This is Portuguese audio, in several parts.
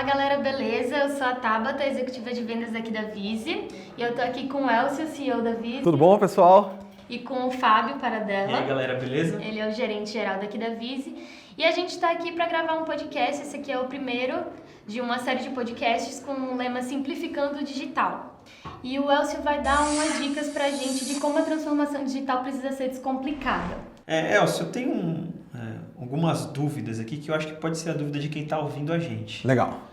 Fala galera, beleza? Eu sou a Tabata, executiva de vendas aqui da Vise, e eu tô aqui com o Elcio, CEO da Vise. Tudo bom, pessoal? E com o Fábio Paradella. E aí galera, beleza? Ele é o gerente geral daqui da Vise. E a gente tá aqui para gravar um podcast, esse aqui é o primeiro de uma série de podcasts com o lema Simplificando o Digital. E o Elcio vai dar umas dicas pra gente de como a transformação digital precisa ser descomplicada. Elcio, eu tenho algumas dúvidas aqui que eu acho que pode ser a dúvida de quem está ouvindo a gente. Legal.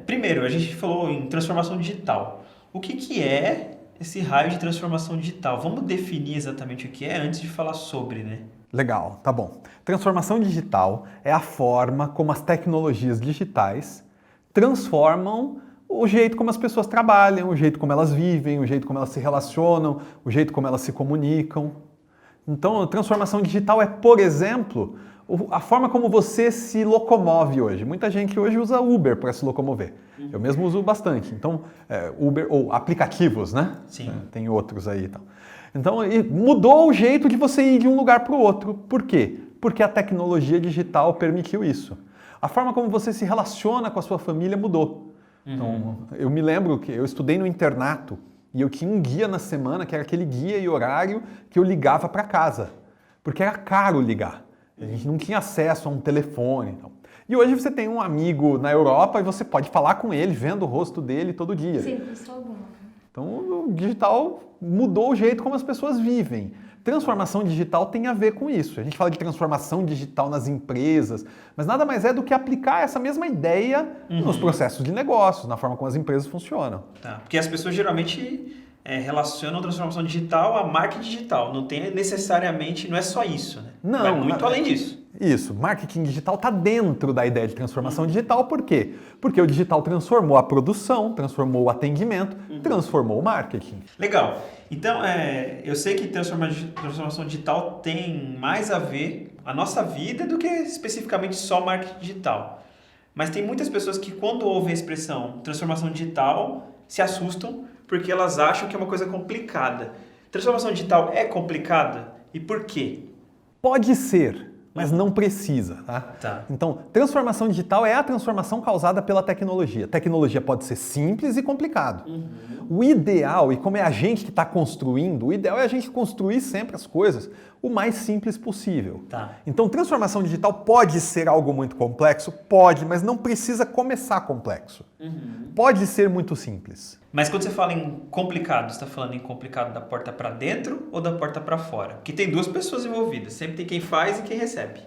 Primeiro, a gente falou em transformação digital. O que é esse raio de transformação digital? Vamos definir exatamente o que é antes de falar sobre, né? Legal, tá bom. Transformação digital é a forma como as tecnologias digitais transformam o jeito como as pessoas trabalham, o jeito como elas vivem, o jeito como elas se relacionam, o jeito como elas se comunicam. Então, a transformação digital é, por exemplo, a forma como você se locomove hoje. Muita gente hoje usa Uber para se locomover. Eu mesmo uso bastante. Então, Uber ou aplicativos, né? Sim. Tem outros aí. Então, mudou o jeito de você ir de um lugar para o outro. Por quê? Porque a tecnologia digital permitiu isso. A forma como você se relaciona com a sua família mudou. Então, eu me lembro que eu estudei no internato e eu tinha um guia na semana, que era aquele guia e horário que eu ligava para casa. Porque era caro ligar. A gente não tinha acesso a um telefone. Então. E hoje você tem um amigo na Europa e você pode falar com ele, vendo o rosto dele todo dia. Sim, pessoal alguma. Então, o digital mudou o jeito como as pessoas vivem. Transformação digital tem a ver com isso. A gente fala de transformação digital nas empresas, mas nada mais é do que aplicar essa mesma ideia nos processos de negócios, na forma como as empresas funcionam. Tá. Porque as pessoas geralmente relacionam a transformação digital a marketing digital. Não tem necessariamente, não é só isso, né? Não, vai muito além disso. Isso, marketing digital está dentro da ideia de transformação digital, por quê? Porque o digital transformou a produção, transformou o atendimento, transformou o marketing. Legal. Então, eu sei que transformação digital tem mais a ver a nossa vida do que especificamente só marketing digital. Mas tem muitas pessoas que quando ouvem a expressão transformação digital se assustam porque elas acham que é uma coisa complicada. Transformação digital é complicada? E por quê? Pode ser, mas não precisa, tá? Tá. Então, transformação digital é a transformação causada pela tecnologia. Tecnologia pode ser simples e complicado. O ideal, e como é a gente que está construindo, o ideal é a gente construir sempre as coisas o mais simples possível. Tá. Então, transformação digital pode ser algo muito complexo? Pode, mas não precisa começar complexo. Pode ser muito simples. Mas quando você fala em complicado, você está falando em complicado da porta para dentro ou da porta para fora? Porque tem duas pessoas envolvidas, sempre tem quem faz e quem recebe.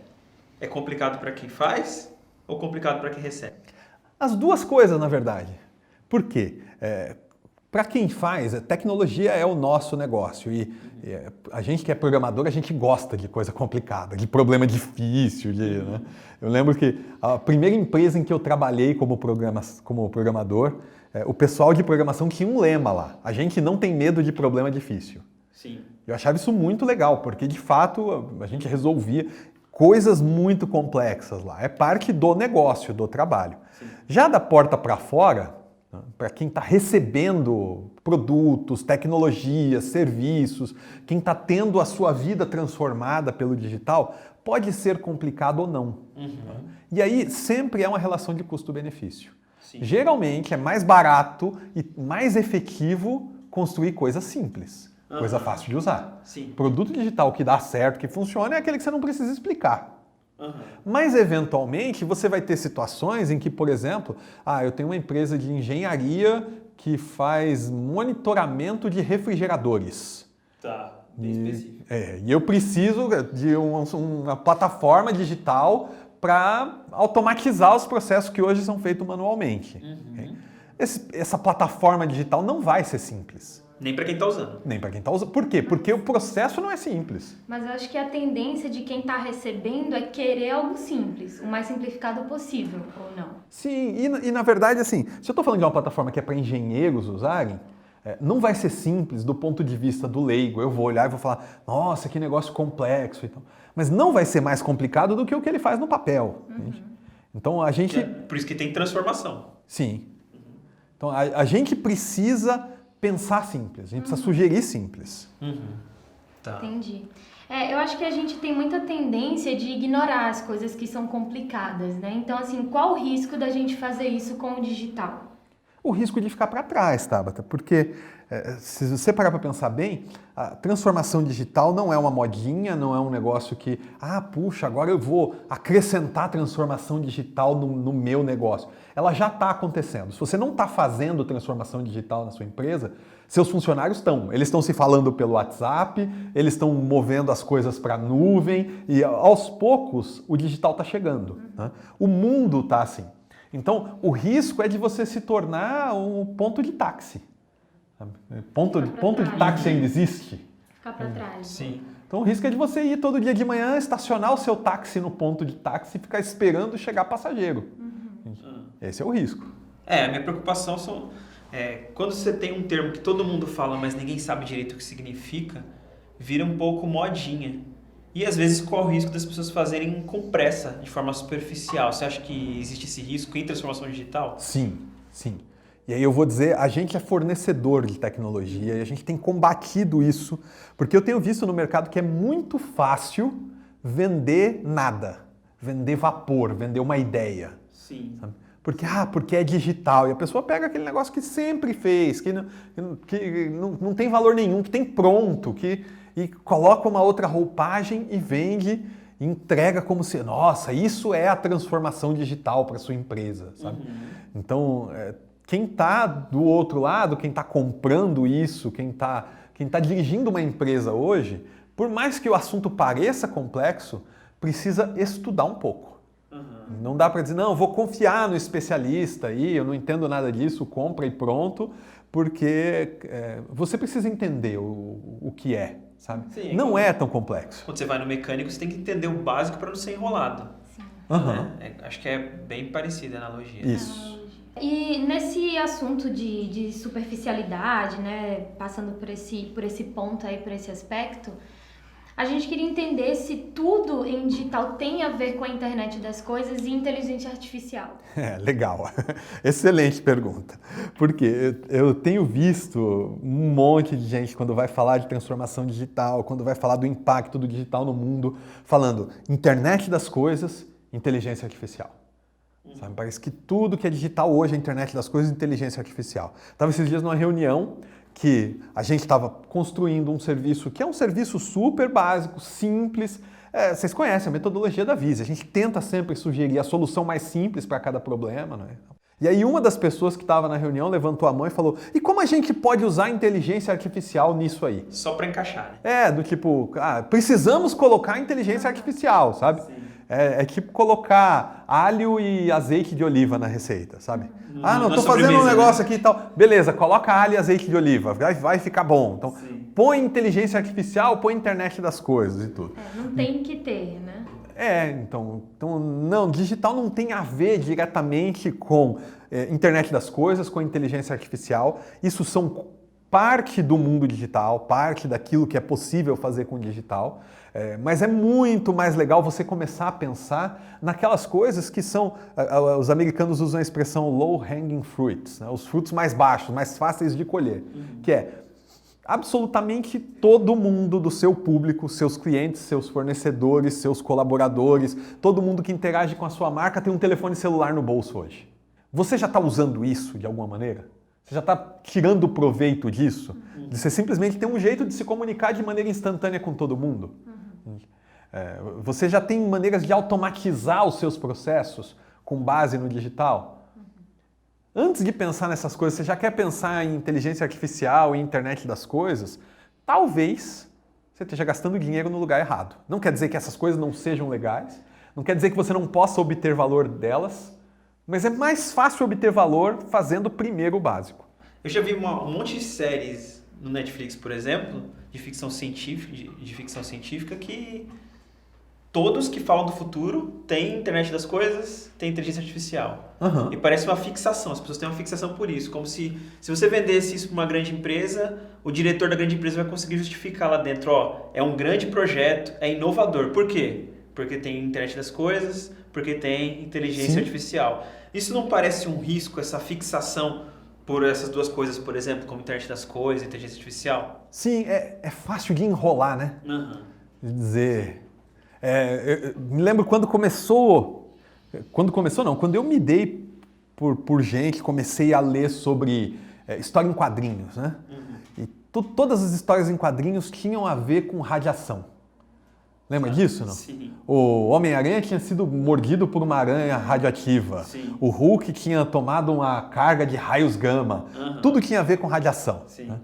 É complicado para quem faz ou complicado para quem recebe? As duas coisas, na verdade. Por quê? Para quem faz, a tecnologia é o nosso negócio e a gente que é programador, a gente gosta de coisa complicada, de problema difícil. Né? Eu lembro que a primeira empresa em que eu trabalhei como programador, o pessoal de programação tinha um lema lá, a gente não tem medo de problema difícil. Sim. Eu achava isso muito legal, porque de fato a gente resolvia coisas muito complexas lá, é parte do negócio, do trabalho. Sim. Já da porta para fora, para quem está recebendo produtos, tecnologias, serviços, quem está tendo a sua vida transformada pelo digital, pode ser complicado ou não. E aí sempre é uma relação de custo-benefício. Sim. Geralmente é mais barato e mais efetivo construir coisas simples, coisa fácil de usar. Sim. Produto digital que dá certo, que funciona, é aquele que você não precisa explicar. Mas, eventualmente, você vai ter situações em que, por exemplo, eu tenho uma empresa de engenharia que faz monitoramento de refrigeradores. Tá, bem específico. E eu preciso de uma plataforma digital para automatizar os processos que hoje são feitos manualmente. Okay? Essa plataforma digital não vai ser simples. Nem para quem está usando. Nem para quem está usando. Por quê? Porque o processo não é simples. Mas eu acho que a tendência de quem está recebendo é querer algo simples, o mais simplificado possível, ou não? Sim, e na verdade, assim, se eu estou falando de uma plataforma que é para engenheiros usarem, não vai ser simples do ponto de vista do leigo. Eu vou olhar e vou falar, nossa, que negócio complexo. Então. Mas não vai ser mais complicado do que o que ele faz no papel. Então a gente... Por isso que tem transformação. Sim. Então a gente precisa pensar simples, a gente precisa sugerir simples. Tá. Entendi. Eu acho que a gente tem muita tendência de ignorar as coisas que são complicadas, né? Então, assim, qual o risco da gente fazer isso com o digital? O risco de ficar para trás, Tabata, porque se você parar para pensar bem, a transformação digital não é uma modinha, não é um negócio que, puxa, agora eu vou acrescentar transformação digital no meu negócio. Ela já está acontecendo. Se você não está fazendo transformação digital na sua empresa, seus funcionários estão. Eles estão se falando pelo WhatsApp, eles estão movendo as coisas para a nuvem e aos poucos o digital está chegando. Né? O mundo está assim. Então, o risco é de você se tornar um ponto de táxi. Ponto de táxi ainda existe? Ficar para trás. Sim. Então, o risco é de você ir todo dia de manhã, estacionar o seu táxi no ponto de táxi e ficar esperando chegar passageiro. Esse é o risco. A minha preocupação são... quando você tem um termo que todo mundo fala, mas ninguém sabe direito o que significa, vira um pouco modinha. E às vezes corre o risco das pessoas fazerem com pressa, de forma superficial. Você acha que existe esse risco em transformação digital? Sim, sim. E aí eu vou dizer, a gente é fornecedor de tecnologia e a gente tem combatido isso, porque eu tenho visto no mercado que é muito fácil vender nada, vender vapor, vender uma ideia. Sim. Sabe? Porque é digital. E a pessoa pega aquele negócio que sempre fez, que não tem valor nenhum, que tem pronto, e coloca uma outra roupagem e vende, e entrega como se, nossa, isso é a transformação digital para sua empresa, sabe? Então, quem está do outro lado, quem está comprando isso, quem tá dirigindo uma empresa hoje, por mais que o assunto pareça complexo, precisa estudar um pouco. Não dá para dizer, não, vou confiar no especialista aí, eu não entendo nada disso, compra e pronto, porque você precisa entender o que é, sabe? Sim, não é tão complexo. Quando você vai no mecânico, você tem que entender o básico para não ser enrolado. Sim. Né? Acho que é bem parecida a analogia. Isso. E nesse assunto de superficialidade, né, passando por esse ponto aí, por esse aspecto, a gente queria entender se tudo em digital tem a ver com a internet das coisas e inteligência artificial. Legal. Excelente pergunta. Porque eu tenho visto um monte de gente quando vai falar de transformação digital, quando vai falar do impacto do digital no mundo, falando internet das coisas, inteligência artificial. Sabe? Parece que tudo que é digital hoje é internet das coisas, inteligência artificial. Estava esses dias numa reunião que a gente estava construindo um serviço que é um serviço super básico, simples. Vocês conhecem a metodologia da Vise. A gente tenta sempre sugerir a solução mais simples para cada problema. Né? E aí uma das pessoas que estava na reunião levantou a mão e falou, e como a gente pode usar a inteligência artificial nisso aí? Só para encaixar, né? Do tipo, precisamos colocar inteligência artificial, sabe? Sim. É tipo colocar alho e azeite de oliva na receita, sabe? Não, tô fazendo um negócio aqui e tal. Beleza, coloca alho e azeite de oliva, vai ficar bom. Então, põe inteligência artificial, põe internet das coisas e tudo. Não tem que ter, né? Então não, digital não tem a ver diretamente com internet das coisas, com inteligência artificial. Isso são parte do mundo digital, parte daquilo que é possível fazer com o digital. Mas é muito mais legal você começar a pensar naquelas coisas que são, os americanos usam a expressão low hanging fruits, né? Os frutos mais baixos, mais fáceis de colher, que é absolutamente todo mundo do seu público, seus clientes, seus fornecedores, seus colaboradores, todo mundo que interage com a sua marca tem um telefone celular no bolso hoje. Você já está usando isso de alguma maneira? Você já está tirando proveito disso? De você simplesmente ter um jeito de se comunicar de maneira instantânea com todo mundo? Você já tem maneiras de automatizar os seus processos com base no digital? Antes de pensar nessas coisas, você já quer pensar em inteligência artificial e internet das coisas? Talvez você esteja gastando dinheiro no lugar errado. Não quer dizer que essas coisas não sejam legais, não quer dizer que você não possa obter valor delas, mas é mais fácil obter valor fazendo primeiro o básico. Eu já vi um monte de séries no Netflix, por exemplo, de ficção científica que todos que falam do futuro têm internet das coisas, têm inteligência artificial. E parece uma fixação, as pessoas têm uma fixação por isso, como se você vendesse isso para uma grande empresa, o diretor da grande empresa vai conseguir justificar lá dentro, é um grande projeto, é inovador. Por quê? Porque tem internet das coisas, porque tem inteligência artificial. Isso não parece um risco, essa fixação por essas duas coisas, por exemplo, como internet das coisas, inteligência artificial? Sim, é fácil de enrolar, né? Uhum. De dizer... eu me lembro quando começou... Quando eu me dei por gente, comecei a ler sobre história em quadrinhos, né? Uhum. E todas as histórias em quadrinhos tinham a ver com radiação. Lembra disso, não? Sim. O Homem-Aranha tinha sido mordido por uma aranha radioativa. Sim. O Hulk tinha tomado uma carga de raios gama. Uhum. Tudo tinha a ver com radiação. Sim. Né?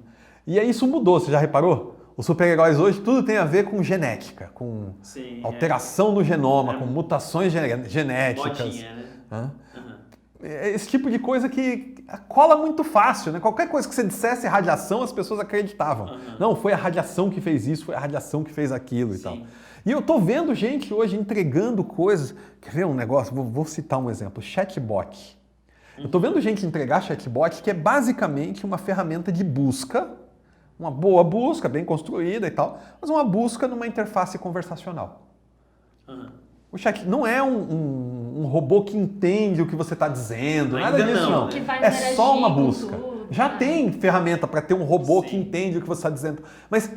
E aí isso mudou, você já reparou? Os super-heróis hoje tudo tem a ver com genética, com Sim, alteração no genoma, com mutações genéticas. Modinha, né? Né? Uhum. Esse tipo de coisa que cola muito fácil, né? Qualquer coisa que você dissesse radiação, as pessoas acreditavam. Uhum. Não, foi a radiação que fez isso, foi a radiação que fez aquilo e tal. E eu tô vendo gente hoje entregando coisas. Quer ver um negócio? Vou citar um exemplo. Chatbot. Eu tô vendo gente entregar chatbot que é basicamente uma ferramenta de busca, uma boa busca, bem construída e tal, mas uma busca numa interface conversacional. Uhum. O chat não é um robô que entende o que você está dizendo, nada Ainda disso não. né? Que vai É interagir só uma com busca. tudo, Já né? tem ferramenta para ter um robô Sim. que entende o que você está dizendo, mas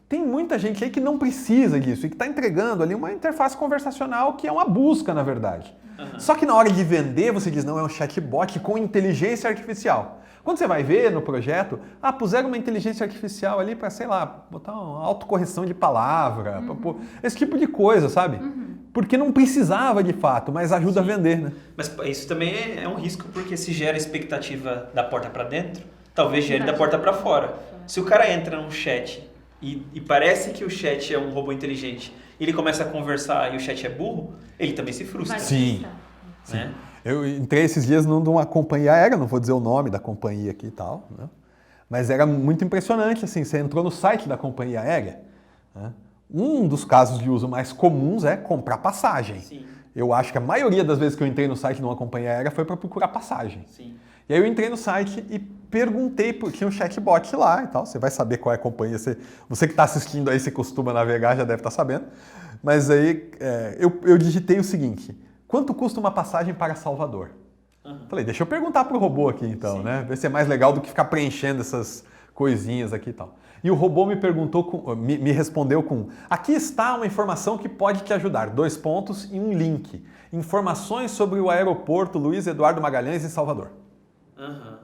tem muita gente aí que não precisa disso e que está entregando ali uma interface conversacional que é uma busca, na verdade. Uhum. Só que na hora de vender, você diz, não, é um chatbot com inteligência artificial. Quando você vai ver no projeto, puseram uma inteligência artificial ali para, sei lá, botar uma autocorreção de palavra, esse tipo de coisa, sabe? Porque não precisava de fato, mas ajuda a vender, né? Mas isso também é um risco, porque se gera expectativa da porta para dentro, talvez gere da porta para fora. Se o cara entra num chat e parece que o chat é um robô inteligente, e ele começa a conversar e o chat é burro, ele também se frustra. Vai Sim. frustrar. Né? Eu entrei esses dias numa companhia aérea, não vou dizer o nome da companhia aqui e tal, né? Mas era muito impressionante, assim, você entrou no site da companhia aérea, né? Um dos casos de uso mais comuns é comprar passagem. Sim. Eu acho que a maioria das vezes que eu entrei no site de uma companhia aérea foi para procurar passagem. Sim. E aí eu entrei no site e perguntei, porque tinha um chatbot lá e tal, você vai saber qual é a companhia, você que está assistindo aí, se costuma navegar, já deve estar sabendo. Mas aí eu digitei o seguinte, quanto custa uma passagem para Salvador? Uhum. Falei, deixa eu perguntar pro robô aqui então, né? Ver se é mais legal do que ficar preenchendo essas coisinhas aqui e tal. E o robô me perguntou, me respondeu com, aqui está uma informação que pode te ajudar, 2 pontos e um link. Informações sobre o aeroporto Luiz Eduardo Magalhães em Salvador. Uhum.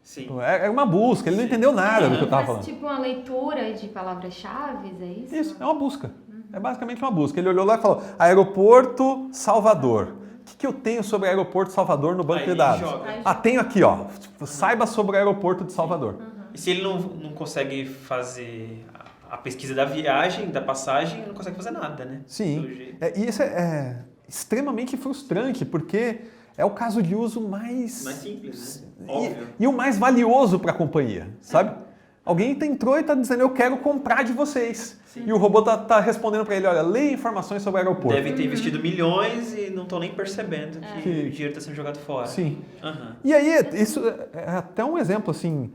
Sim. É uma busca, ele não entendeu nada do que eu estava Faz falando. tipo uma leitura de palavras-chave, é isso? Isso, é uma busca. É basicamente uma busca. Ele olhou lá e falou, aeroporto Salvador. O que eu tenho sobre o aeroporto Salvador no banco Aí de ele dados? joga. Tenho aqui, ó. Saiba sobre o aeroporto de Salvador. E se ele não consegue fazer a pesquisa da viagem, da passagem, ele não consegue fazer nada, né? Sim. Pelo jeito. E isso é extremamente frustrante, porque é o caso de uso mais... Mais simples, né? Óbvio. E o mais valioso para a companhia, sabe? Alguém entrou e está dizendo, eu quero comprar de vocês. Sim. E o robô tá respondendo para ele, olha, leia informações sobre o aeroporto. Devem ter investido milhões e não estão nem percebendo que Que- o dinheiro está sendo jogado fora. Sim. Uhum. E aí, isso é até um exemplo, assim,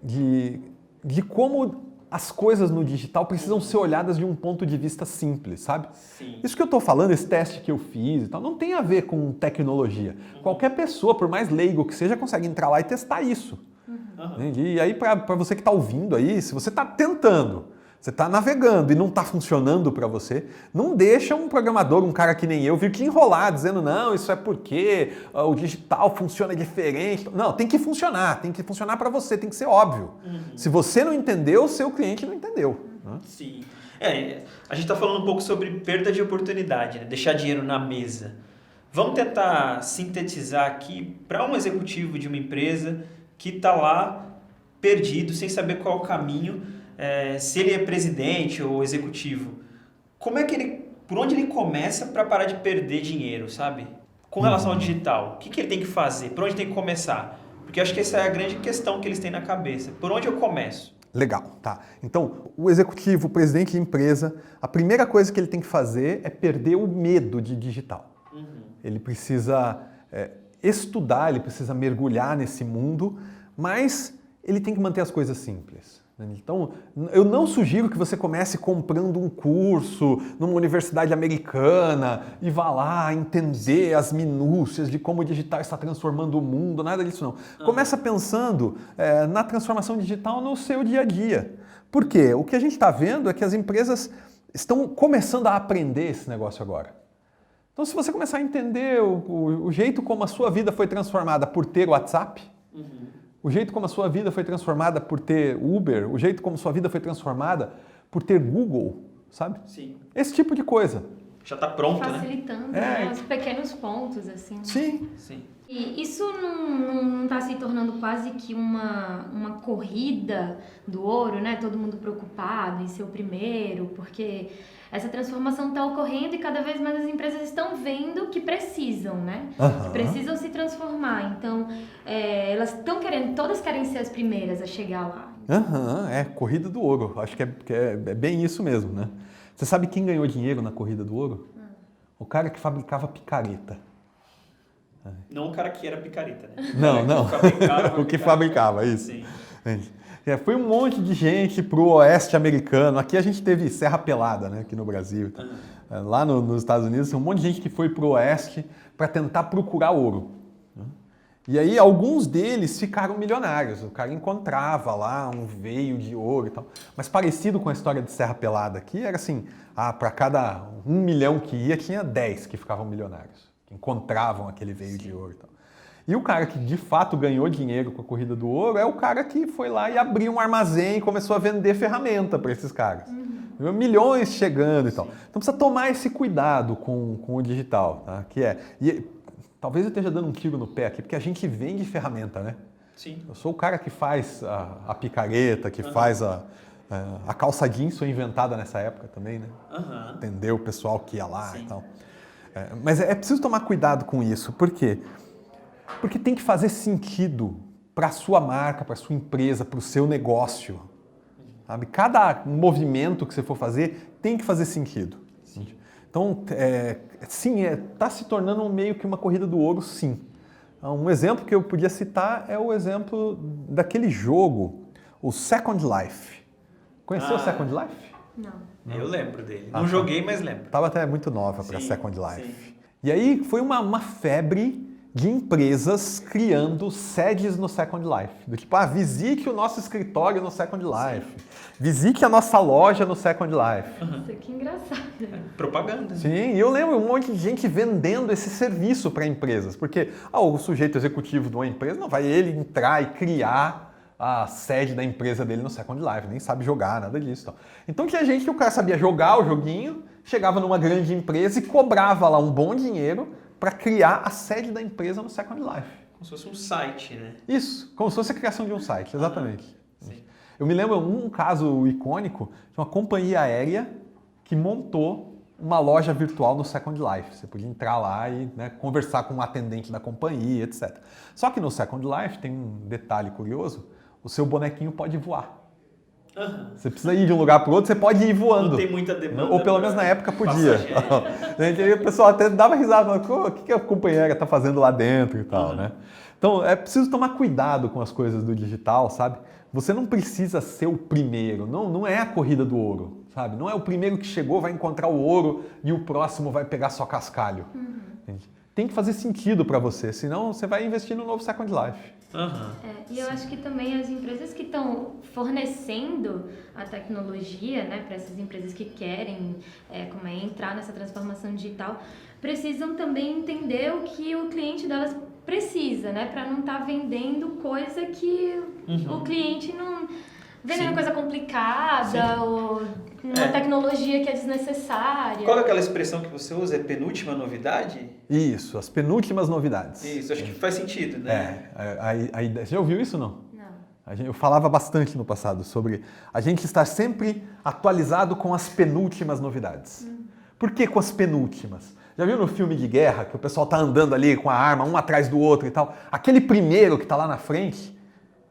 de como as coisas no digital precisam ser olhadas de um ponto de vista simples, sabe? Sim. Isso que eu estou falando, esse teste que eu fiz e tal, não tem a ver com tecnologia. Qualquer pessoa, por mais leigo que seja, consegue entrar lá e testar isso. Uhum. Entende? E aí, para você que está ouvindo aí, se você está tentando, você está navegando e não está funcionando para você, não deixa um programador, um cara que nem eu, vir te enrolar dizendo, não, isso é porque o digital funciona diferente. Não, tem que funcionar para você, tem que ser óbvio. Se você não entendeu, o seu cliente não entendeu. Né? Sim. A gente está falando um pouco sobre perda de oportunidade, né? Deixar dinheiro na mesa. Vamos tentar sintetizar aqui para um executivo de uma empresa que está lá perdido, sem saber qual é o caminho, se ele é presidente ou executivo. Por onde ele começa para parar de perder dinheiro, sabe? Com relação ao digital, o que ele tem que fazer? Por onde tem que começar? Porque eu acho que essa é a grande questão que eles têm na cabeça. Por onde eu começo? Legal, tá. Então, o executivo, o presidente de empresa, a primeira coisa que ele tem que fazer é perder o medo de digital. Ele precisa estudar, ele precisa mergulhar nesse mundo, mas ele tem que manter as coisas simples. Então, eu não sugiro que você comece comprando um curso numa universidade americana e vá lá entender as minúcias de como o digital está transformando o mundo, nada disso não. Começa pensando na transformação digital no seu dia a dia. Por quê? O que a gente está vendo é que as empresas estão começando a aprender esse negócio agora. Então, se você começar a entender o jeito como a sua vida foi transformada por ter o WhatsApp, o jeito como a sua vida foi transformada por ter Uber, o jeito como a sua vida foi transformada por ter Google, sabe? Sim. Esse tipo de coisa. Já está pronto, facilitando, né? né? Os pequenos pontos, assim. Sim. Sim. E isso não está se tornando quase que uma corrida do ouro, né? Todo mundo preocupado em ser o primeiro, porque essa transformação está ocorrendo e cada vez mais as empresas estão vendo que precisam, né? Que precisam se transformar. Então, elas estão querendo, todas querem ser as primeiras a chegar lá. Corrida do ouro. Acho que é bem isso mesmo, né? Você sabe quem ganhou dinheiro na corrida do ouro? O cara que fabricava picareta. Não o cara que era picareta, né? Não. O que fabricava, isso. Sim. Foi um monte de gente pro oeste americano. Aqui a gente teve Serra Pelada, né? Aqui no Brasil. Lá nos Estados Unidos, um monte de gente que foi pro oeste para tentar procurar ouro. E aí alguns deles ficaram milionários. O cara encontrava lá um veio de ouro e tal. Mas parecido com a história de Serra Pelada aqui, era assim, para cada 1 milhão que ia, tinha 10 que ficavam milionários. Que encontravam aquele veio de ouro e tal. E o cara que de fato ganhou dinheiro com a corrida do ouro é o cara que foi lá e abriu um armazém e começou a vender ferramenta para esses caras. Milhões chegando e tal. Então precisa tomar esse cuidado com o digital, tá? Talvez eu esteja dando um tiro no pé aqui, porque a gente vende ferramenta, né? Sim. Eu sou o cara que faz a picareta, que faz a calça jeans, foi inventada nessa época também, né? Entendeu o pessoal que ia lá e tal. Mas é preciso tomar cuidado com isso. Por quê? Porque tem que fazer sentido para a sua marca, para a sua empresa, para o seu negócio. Sabe? Cada movimento que você for fazer tem que fazer sentido. Sim. Então, está se tornando meio que uma corrida do ouro, sim. Um exemplo que eu podia citar é o exemplo daquele jogo, o Second Life. Conheceu o Second Life? Não. Eu lembro dele. Não joguei, mas lembro. Estava até muito nova para Second Life. Sim. E aí foi uma febre de empresas criando sedes no Second Life. Do tipo, visite o nosso escritório no Second Life. Visite a nossa loja no Second Life. Isso que engraçado. Propaganda. Sim, e eu lembro um monte de gente vendendo esse serviço para empresas. Porque o sujeito executivo de uma empresa não vai ele entrar e criar a sede da empresa dele no Second Life, nem sabe jogar, nada disso. Então tinha gente que o cara sabia jogar o joguinho, chegava numa grande empresa e cobrava lá um bom dinheiro para criar a sede da empresa no Second Life. Como se fosse um site, né? Isso, como se fosse a criação de um site, exatamente. Sim. Eu me lembro um caso icônico de uma companhia aérea que montou uma loja virtual no Second Life. Você podia entrar lá e conversar com um atendente da companhia, etc. Só que no Second Life tem um detalhe curioso, o seu bonequinho pode voar. Você precisa ir de um lugar para o outro, você pode ir voando. Não tem muita demanda. Ou pelo menos na época podia. Aí o pessoal até dava risada, o que a companheira está fazendo lá dentro e tal, né? Então é preciso tomar cuidado com as coisas do digital, sabe? Você não precisa ser o primeiro, não é a corrida do ouro, sabe? Não é o primeiro que chegou, vai encontrar o ouro e o próximo vai pegar só cascalho. Tem que fazer sentido para você, senão você vai investir no novo Second Life. E eu acho que também as empresas que estão fornecendo a tecnologia, né, para essas empresas que querem entrar nessa transformação digital, precisam também entender o que o cliente delas precisa, né, para não estar vendendo coisa que o cliente não... Vendendo coisa complicada ou uma tecnologia que é desnecessária. Qual é aquela expressão que você usa? É penúltima novidade? Isso, as penúltimas novidades. Isso, acho que faz sentido, né? Você já ouviu isso ou não? Não. Eu falava bastante no passado sobre a gente estar sempre atualizado com as penúltimas novidades. Por que com as penúltimas? Já viu no filme de guerra que o pessoal tá andando ali com a arma um atrás do outro e tal? Aquele primeiro que tá lá na frente,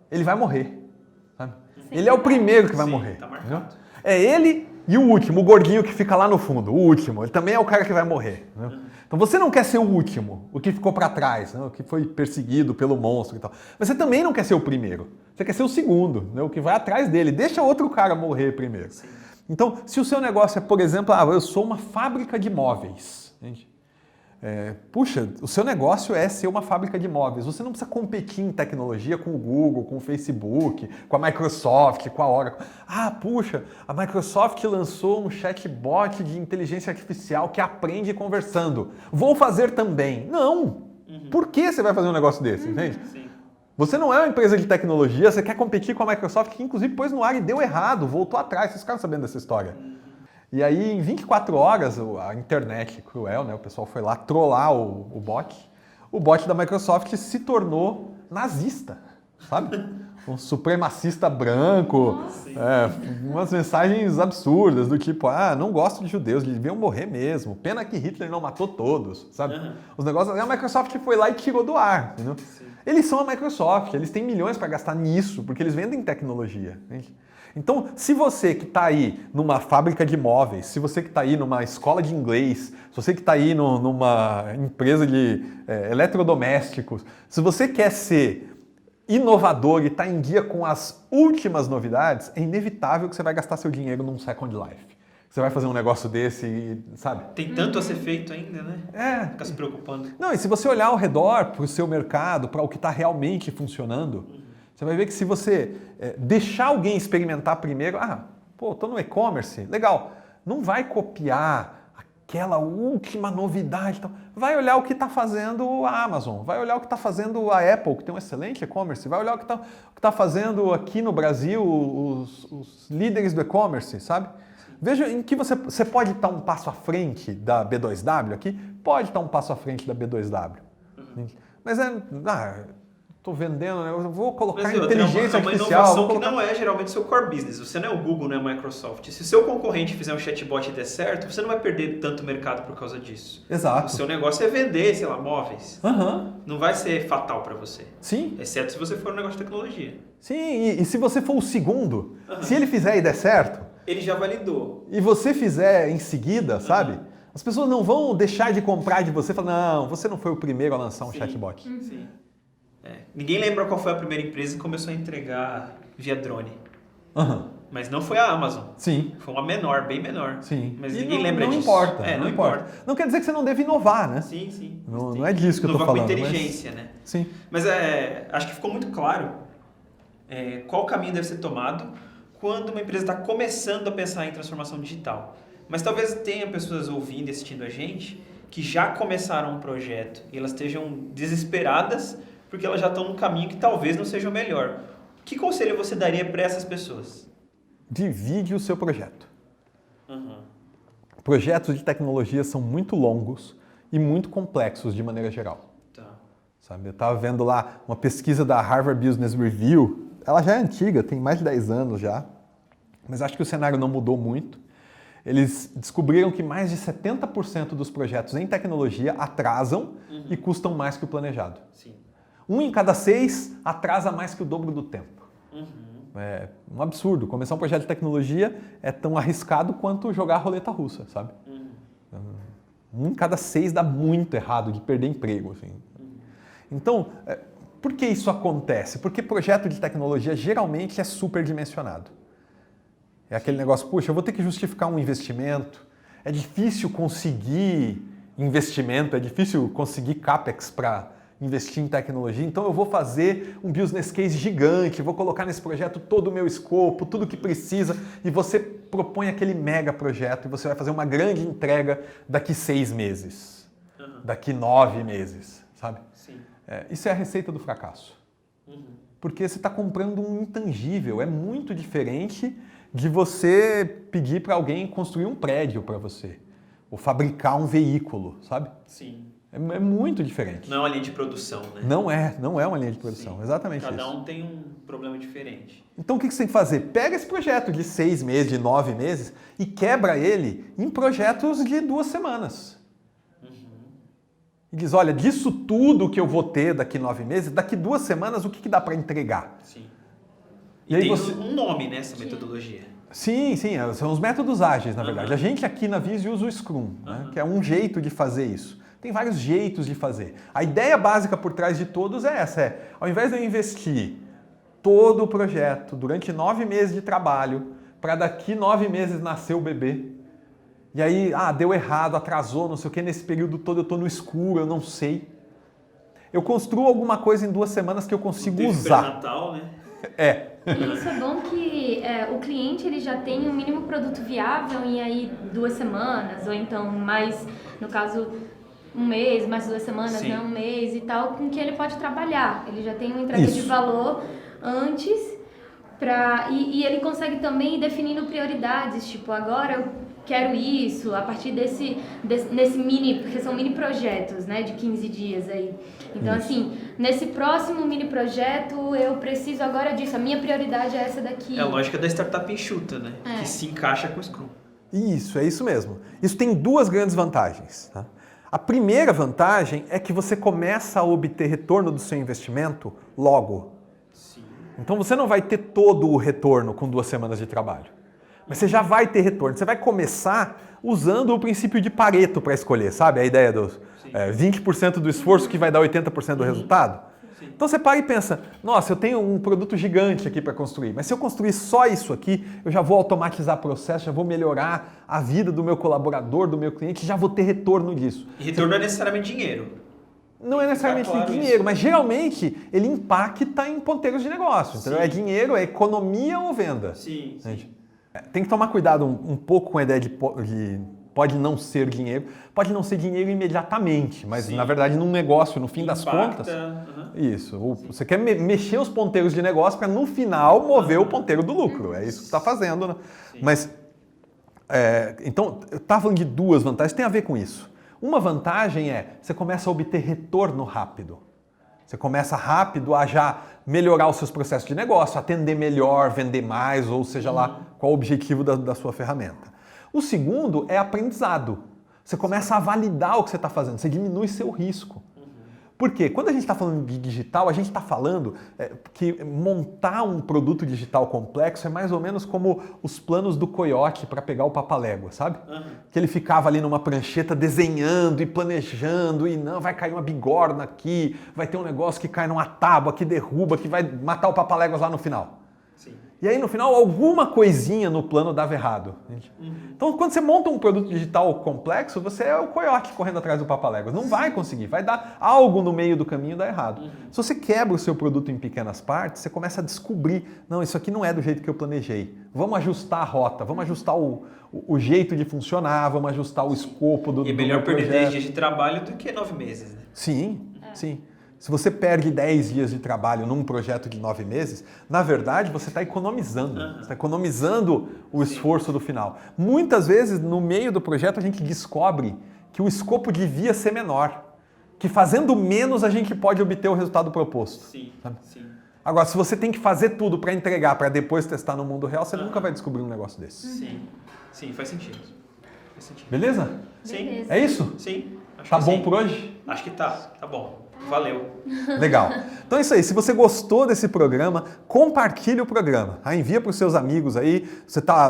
ele vai morrer. Sabe? Ele é o primeiro que vai morrer. Tá marcado. É ele E o último, o gordinho que fica lá no fundo, o último, ele também é o cara que vai morrer. Né? Então você não quer ser o último, o que ficou para trás, né? O que foi perseguido pelo monstro e tal. Mas você também não quer ser o primeiro, você quer ser o segundo, né? O que vai atrás dele. Deixa outro cara morrer primeiro. Sim. Então, se o seu negócio é, por exemplo, eu sou uma fábrica de móveis, gente. Puxa, o seu negócio é ser uma fábrica de móveis. Você não precisa competir em tecnologia com o Google, com o Facebook, com a Microsoft, com a Oracle. Puxa, a Microsoft lançou um chatbot de inteligência artificial que aprende conversando. Vou fazer também. Não! Por que você vai fazer um negócio desse, entende? Sim. Você não é uma empresa de tecnologia, você quer competir com a Microsoft, que inclusive pôs no ar e deu errado, voltou atrás. Vocês ficaram sabendo dessa história? E aí, em 24 horas, a internet cruel, né? O pessoal foi lá trollar o bot. O bot da Microsoft se tornou nazista, sabe? Um supremacista branco, umas mensagens absurdas do tipo, não gosto de judeus, eles deviam morrer mesmo, pena que Hitler não matou todos, sabe? Os negócios, a Microsoft foi lá e tirou do ar, entendeu? Eles são a Microsoft, eles têm milhões para gastar nisso, porque eles vendem tecnologia, gente. Então, se você que está aí numa fábrica de móveis, se você que está aí numa escola de inglês, se você que está aí numa empresa de eletrodomésticos, se você quer ser inovador e está em dia com as últimas novidades, é inevitável que você vai gastar seu dinheiro num Second Life. Você vai fazer um negócio desse, sabe? Tem tanto a ser feito ainda, né? Fica se preocupando. Não, e se você olhar ao redor para o seu mercado, para o que está realmente funcionando, você vai ver que se você deixar alguém experimentar primeiro, estou no e-commerce, legal, não vai copiar aquela última novidade. Vai olhar o que está fazendo a Amazon, vai olhar o que está fazendo a Apple, que tem um excelente e-commerce, vai olhar o que está fazendo aqui no Brasil os líderes do e-commerce, sabe? Veja em que você pode estar um passo à frente da B2W aqui, pode estar um passo à frente da B2W. Mas estou vendendo, eu vou colocar inteligência artificial. É uma inovação que não é geralmente seu core business. Você não é o Google, não é a Microsoft. Se o seu concorrente fizer um chatbot e der certo, você não vai perder tanto mercado por causa disso. Exato. O seu negócio é vender, sei lá, móveis. Não vai ser fatal para você. Sim. Exceto se você for um negócio de tecnologia. Sim, e se você for o segundo, se ele fizer e der certo... Ele já validou. E você fizer em seguida, sabe? As pessoas não vão deixar de comprar de você e falar, não, você não foi o primeiro a lançar um chatbot. Sim. Ninguém lembra qual foi a primeira empresa que começou a entregar via drone. Mas não foi a Amazon. Sim. Foi uma menor, bem menor. Sim. Mas ninguém lembra disso. Não importa. Não quer dizer que você não deve inovar, né? Sim. Não é disso que eu estou falando. Inovar com inteligência, né? Sim. Mas acho que ficou muito claro qual caminho deve ser tomado quando uma empresa está começando a pensar em transformação digital. Mas talvez tenha pessoas ouvindo e assistindo a gente que já começaram um projeto e elas estejam desesperadas porque elas já estão num caminho que talvez não seja o melhor. Que conselho você daria para essas pessoas? Divide o seu projeto. Projetos de tecnologia são muito longos e muito complexos de maneira geral. Sabe, eu estava vendo lá uma pesquisa da Harvard Business Review. Ela já é antiga, tem mais de 10 anos já, mas acho que o cenário não mudou muito. Eles descobriram que mais de 70% dos projetos em tecnologia atrasam e custam mais que o planejado. Sim. 1 em cada 6 atrasa mais que o dobro do tempo. É um absurdo. Começar um projeto de tecnologia é tão arriscado quanto jogar roleta russa, sabe? 1 em cada 6 dá muito errado de perder emprego. Assim. Então, por que isso acontece? Porque projeto de tecnologia geralmente é superdimensionado. É aquele negócio, puxa, eu vou ter que justificar um investimento, é difícil conseguir investimento, é difícil conseguir CAPEX para investir em tecnologia, então eu vou fazer um business case gigante, vou colocar nesse projeto todo o meu escopo, tudo que precisa, e você propõe aquele mega projeto e você vai fazer uma grande entrega daqui 6 meses, daqui 9 meses, sabe? Sim. Isso é a receita do fracasso. Porque você está comprando um intangível, é muito diferente de você pedir para alguém construir um prédio para você, ou fabricar um veículo, sabe? Sim. É muito diferente. Não é uma linha de produção, né? Não é uma linha de produção, Sim. Exatamente isso. Cada um tem um problema diferente. Então o que você tem que fazer? Pega esse projeto de 6 meses, de 9 meses e quebra ele em projetos de 2 semanas. E diz, olha, disso tudo que eu vou ter daqui 9 meses, daqui 2 semanas, o que dá para entregar? Sim. E aí tem você... um nome nessa metodologia. Sim, são os métodos ágeis, na verdade. A gente aqui na Visi usa o Scrum, né, que é um jeito de fazer isso. Tem vários jeitos de fazer. A ideia básica por trás de todos é essa, ao invés de eu investir todo o projeto durante 9 meses de trabalho, para daqui 9 meses nascer o bebê, e aí, deu errado, atrasou, não sei o que, nesse período todo eu estou no escuro, eu não sei. Eu construo alguma coisa em 2 semanas que eu consigo usar. Natal, né? E isso é bom que o cliente ele já tem um mínimo produto viável em aí 2 semanas, ou então mais, no caso, 1 mês, mais 2 semanas, né, 1 mês e tal, com que ele pode trabalhar. Ele já tem uma entrega de valor antes, e ele consegue também ir definindo prioridades, tipo, agora eu quero isso, a partir nesse mini, porque são mini projetos, né, de 15 dias aí. Então, assim, nesse próximo mini projeto eu preciso agora disso, a minha prioridade é essa daqui. É a lógica da startup enxuta, né, que se encaixa com o Scrum. Isso, é isso mesmo. Isso tem 2 grandes vantagens, tá? A primeira vantagem é que você começa a obter retorno do seu investimento logo. Sim. Então você não vai ter todo o retorno com 2 semanas de trabalho. Mas você já vai ter retorno. Você vai começar usando o princípio de Pareto para escolher, sabe? A ideia dos 20% do esforço que vai dar 80% do resultado. Sim. Então você para e pensa, nossa, eu tenho um produto gigante aqui para construir, mas se eu construir só isso aqui, eu já vou automatizar processo, já vou melhorar a vida do meu colaborador, do meu cliente, já vou ter retorno disso. E retorno não é necessariamente dinheiro. Não é necessariamente dinheiro, mas geralmente ele impacta em ponteiros de negócio. Entendeu? É dinheiro, é economia ou venda. Sim. Tem que tomar cuidado um pouco com a ideia de pode não ser dinheiro. Pode não ser dinheiro imediatamente, mas na verdade num negócio, no fim das contas... Isso. Você quer mexer os ponteiros de negócio para no final mover o ponteiro do lucro. É isso que você está fazendo, né? Mas, então, eu estava falando de 2 vantagens, tem a ver com isso. Uma vantagem é você começa a obter retorno rápido. Você começa rápido a já melhorar os seus processos de negócio, atender melhor, vender mais, ou seja lá qual o objetivo da sua ferramenta. O segundo é aprendizado. Você começa a validar o que você está fazendo, você diminui seu risco. Por quê? Quando a gente está falando de digital, a gente está falando que montar um produto digital complexo é mais ou menos como os planos do Coyote para pegar o Papalégua, sabe? Que ele ficava ali numa prancheta desenhando e planejando e não, vai cair uma bigorna aqui, vai ter um negócio que cai numa tábua, que derruba, que vai matar o Papaléguas lá no final. Sim. E aí, no final, alguma coisinha no plano dava errado. Então, quando você monta um produto digital complexo, você é o coiote correndo atrás do Papaléguas. Não vai conseguir, vai dar algo no meio do caminho e dar errado. Se você quebra o seu produto em pequenas partes, você começa a descobrir, não, isso aqui não é do jeito que eu planejei. Vamos ajustar a rota, vamos ajustar o jeito de funcionar, vamos ajustar o escopo do projeto. E é melhor perder 10 dias de trabalho do que 9 meses, né? Sim. Se você perde 10 dias de trabalho num projeto de 9 meses, na verdade você está economizando. Você está economizando o esforço do final. Muitas vezes, no meio do projeto, a gente descobre que o escopo devia ser menor. Que fazendo menos a gente pode obter o resultado proposto. Sim. Agora, se você tem que fazer tudo para entregar, para depois testar no mundo real, você nunca vai descobrir um negócio desse. Sim, faz sentido. Beleza? Sim. É isso? Sim. Acho Tá que bom sim. por hoje? Acho que tá bom. Valeu. Legal. Então é isso aí. Se você gostou desse programa, compartilhe o programa. Envia para os seus amigos aí.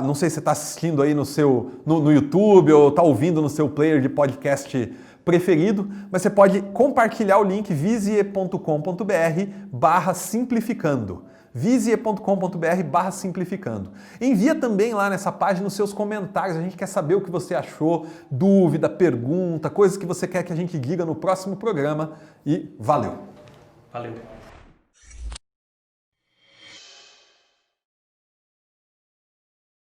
Não sei se você está assistindo aí no YouTube ou está ouvindo no seu player de podcast preferido, mas você pode compartilhar o link visie.com.br/simplificando. visie.com.br/simplificando. Envia também lá nessa página os seus comentários, a gente quer saber o que você achou, dúvida, pergunta, coisas que você quer que a gente diga no próximo programa e valeu! Valeu!